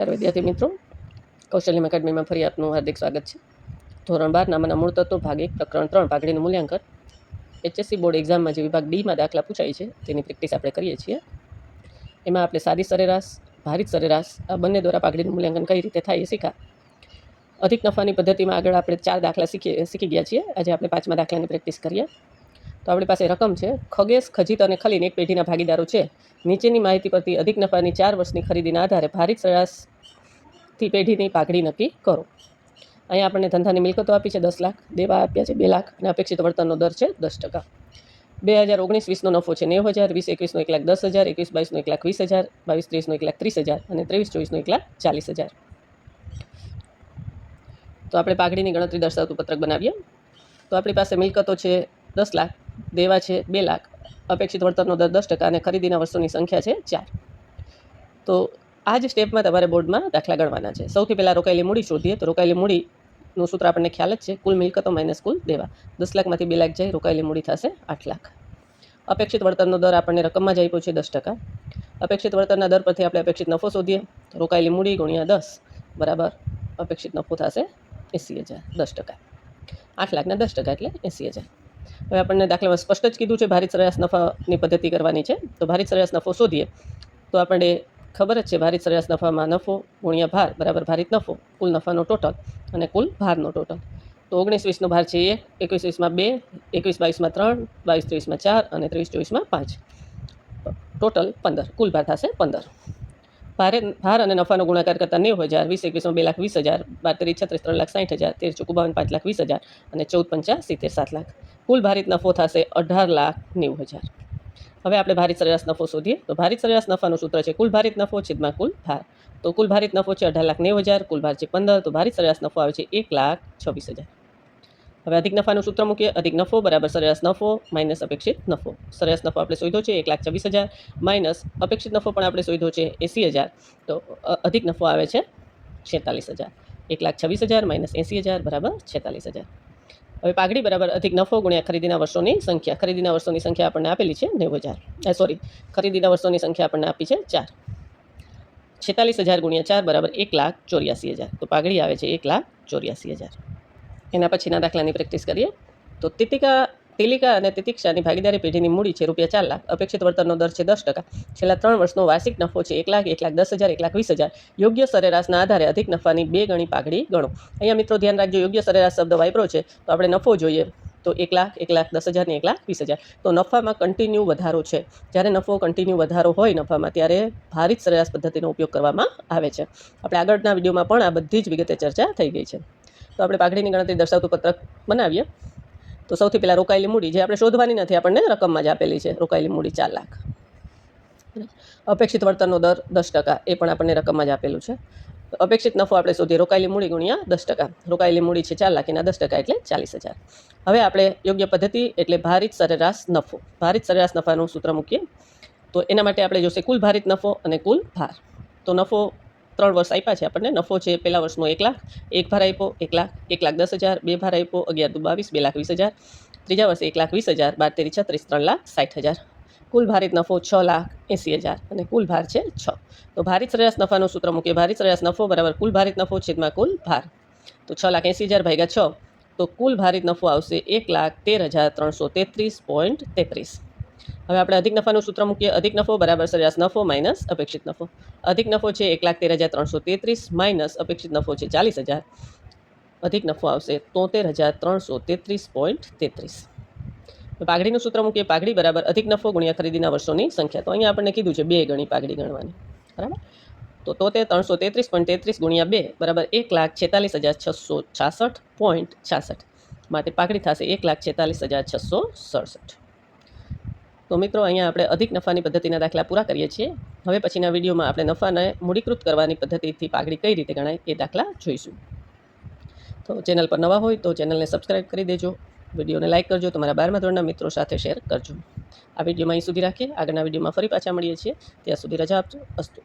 વિદ્યાર્થી મિત્રો, કૌશલ્ય એકેડમીમાં ફરી આપનું હાર્દિક સ્વાગત છે. ધોરણ 12 નામાના મૂળ તત્વો ભાગ 1 પ્રકરણ 3 પાઘડીનું મૂલ્યાંકન HSC બોર્ડ એક્ઝામમાં જે વિભાગ ડીમાં દાખલા પૂછાય છે તેની પ્રેક્ટિસ આપણે કરીએ છીએ. એમાં આપણે સાદી સરેરાશ, ભારિત સરેરાશ આ બંને દ્વારા પાઘડીનું મૂલ્યાંકન કઈ રીતે થાય એ શીખા. અધિક નફાની પદ્ધતિમાં આગળ આપણે 4 દાખલા શીખી ગયા છીએ. આજે આપણે 5મા દાખલાની પ્રેક્ટિસ કરીએ. તો આપણી પાસે રકમ છે. ખગેશ, ખજીત અને ખલીન એક પેઢીના ભાગીદારો છે. નીચેની માહિતી પરથી અધિક નફાની 4 વર્ષની ખરીદીના આધારે ભારિત સરેરાશથી પેઢીની પાઘડી નક્કી કરો. અહીંયા આપણને ધંધાની મિલકતો આપી છે 10 લાખ, દેવા આપ્યા છે 2 લાખ અને અપેક્ષિત વળતરનો દર છે 10%. 2019-20નો નફો છે 90,000, 20-21નો 1,10,000, 21-22નો 1,20,000, 22-23નો 1,30,000 અને 23-24નો 1,40,000. તો આપણે પાઘડીની ગણતરી દર્શાવતું પત્રક બનાવીએ. તો આપણી પાસે મિલકતો છે 10 લાખ, દેવા છે 2 લાખ, અપેક્ષિત વળતરનો દર 10% અને ખરીદીના વર્ષોની સંખ્યા છે 4. તો આ જ સ્ટેપમાં તમારે બોર્ડમાં દાખલા ગણવાના છે. સૌથી પહેલાં રોકાયેલી મૂડી શોધીએ. તો રોકાયેલી મૂડીનું સૂત્ર આપણને ખ્યાલ જ છે, કુલ મિલકતો માઇનસ કુલ દેવા. 10 લાખમાંથી 2 લાખ જાય, રોકાયેલી મૂડી થશે 8 લાખ. અપેક્ષિત વળતરનો દર આપણને રકમમાં જ આપ્યો છે 10%. અપેક્ષિત વળતરના દર પરથી આપણે અપેક્ષિત નફો શોધીએ. તો રોકાયેલી મૂડી ગુણ્યા 10 બરાબર અપેક્ષિત નફો થશે 80,000. 10%, 8 લાખના 10% એટલે 80,000. હવે આપણને દાખલામાં સ્પષ્ટ જ કીધું છે ભારિત સરેરાશ નફાની પદ્ધતિ કરવાની છે. તો ભારિત સરેરાશ નફો શોધીએ. તો આપણને ખબર જ છે ભારિત સરેરાશ નફામાં નફો ગુણ્યા ભાર બરાબર ભારિત નફો, કુલ નફાનો ટોટલ અને કુલ ભારનો ટોટલ. તો 19-20નો ભાર છે 1, 21-20માં 2, 21-22માં 3, 22-23માં 4 અને 23-24માં 5. ટોટલ 15, કુલ ભાર થશે 15. ભાર અને નફાનો ગુણાકાર કરતાં 90,000, 20-21માં 2,20,000, 12-13-36 3,60,000, 13-54 5,20,000 અને 14-5 70 7 લાખ. કુલ ભારિત નફો થશે 18,90,000. હવે આપણે ભારિત સરેરાશ નફો શોધીએ. તો ભારિત સરેરાશ નફાનું સૂત્ર છે કુલ ભારિત નફો છેદમાં કુલ ભાર. તો કુલ ભારિત નફો છે 18,90,000, કુલ ભાર છે 15, તો ભારિત સરેરાશ નફો આવે છે 1,26,000. હવે અધિક નફાનું સૂત્ર મૂકીએ. અધિક નફો બરાબર સરેરાશ નફો માઇનસ અપેક્ષિત નફો. સરેરાશ નફો આપણે શોધ્યો છે 1,26,000 માઇનસ અપેક્ષિત નફો પણ આપણે શોધ્યો છે 80,000. તો અધિક નફો આવે છે 46,000. 1,26,000 માઇનસ 80,000 બરાબર 46,000. હવે પાઘડી બરાબર અધિક નફો ગુણ્યા ખરીદીના વર્ષોની સંખ્યા. ખરીદીના વર્ષોની સંખ્યા આપણને આપેલી છે 90,000. ખરીદીના વર્ષોની સંખ્યા આપણને આપી છે 4. 46,000 ગુણ્યા 4 બરાબર 1,84,000. તો પાઘડી આવે છે 1,84,000. એના પછીના દાખલાની પ્રેક્ટિસ કરીએ. તો તિલિકા અને તિતિક્ષાની ભાગીદારી પેઢીની મૂડી છે ₹4 લાખ, અપેક્ષિત વળતરનો દર છે 10%. છેલ્લા 3 વર્ષનો વાર્ષિક નફો છે 1 લાખ, 1,10,000, 1,20,000. યોગ્ય સરેરાશના આધારે અધિક નફાની 2 ગણી પાઘડી ગણો. અહીંયા મિત્રો ધ્યાન રાખજો, યોગ્ય સરેરાશ શબ્દ વાપરો છે. તો આપણે નફો જોઈએ તો 1 લાખ, 1,10,000 ને 1,20,000. તો નફામાં કન્ટિન્યુ વધારો છે. જ્યારે નફો કન્ટિન્યુ વધારો હોય નફામાં, ત્યારે ભારિત સરેરાશ પદ્ધતિનો ઉપયોગ કરવામાં આવે છે. આપણે આગળના વિડીયોમાં પણ આ બધી જ વિગતે ચર્ચા થઈ ગઈ છે. તો આપણે પાઘડીની ગણતરી દર્શાવતું પત્રક બનાવીએ. તો સૌથી પહેલાં રોકાયેલી મૂડી, જે આપણે શોધવાની નથી, આપણને રકમમાં જ આપેલી છે. રોકાયેલી મૂડી 4 લાખ. અપેક્ષિત વળતરનો દર 10%, એ પણ આપણને રકમમાં જ આપેલું છે. તો અપેક્ષિત નફો આપણે શોધીએ. રોકાયેલી મૂડી ગુણ્યા 10%. રોકાયેલી મૂડી છે 4 લાખ, એના 10% એટલે 40,000. હવે આપણે યોગ્ય પદ્ધતિ એટલે ભારિત સરેરાશ નફો. ભારિત સરેરાશ નફાનું સૂત્ર મૂકીએ. તો એના માટે આપણે જોશે કુલ ભારિત નફો અને કુલ ભાર. તો નફો 3 વર્ષ આપ્યા છે આપણને. નફો છે પહેલા વર્ષનો 1 લાખ, એક ભાર આપ્યો 1 લાખ, 1,10,000, 2 ભાર આપ્યો 11 × 2 = 22, 2,20,000. ત્રીજા વર્ષે 1,20,000, 12-13-36 3,60,000. કુલ ભારિત નફો 6,80,000 અને કુલ ભાર છે 6. તો ભારિત સરેરાશ નફાનું સૂત્ર મૂકીએ. ભારિત સરેરાશ નફો બરાબર કુલ ભારિત નફો છેદમાં કુલ ભાર. તો 6,80,000 ભાગ્યા 6, તો કુલ ભારિત નફો આવશે 1,13,333.33. હવે આપણે અધિક નફાનું સૂત્ર મૂકીએ. અધિક નફો બરાબર સરેરાશ નફો માઇનસ અપેક્ષિત નફો. અધિક નફો છે 1,13,333 માઇનસ અપેક્ષિત નફો છે 40,000. અધિક નફો આવશે 73,333.33. પાઘડીનું સૂત્ર મૂકીએ. પાઘડી બરાબર અધિક નફો ગુણ્યા ખરીદીના વર્ષોની સંખ્યા. તો અહીંયા આપણને કીધું છે 2 ગણી પાઘડી ગણવાની, બરાબર. તો 73,333.33 ગુણ્યા 2 બરાબર 1,46,666.66. માટે પાઘડી થશે 1,46,667. તો મિત્રો અહીંયા આપણે અધિક નફાની પદ્ધતિના દાખલા પૂરા કરીએ છીએ. હવે પછીના વિડીયોમાં આપણે નફાને મૂડીકૃત કરવાની પદ્ધતિથી પાઘડી કઈ રીતે ગણાય એ દાખલા જોઈશું. તો ચેનલ પર નવા હોય તો ચેનલને સબસ્ક્રાઈબ કરી દેજો. વિડીયોને લાઇક કરજો. તમારા 12મા ધોરણના મિત્રો સાથે શેર કરજો. આ વિડીયોમાં અહીં સુધી રાખીએ. આગળના વિડીયોમાં ફરી પાછા મળીએ છીએ. ત્યાં સુધી રજા આપજો. અસ્તુ.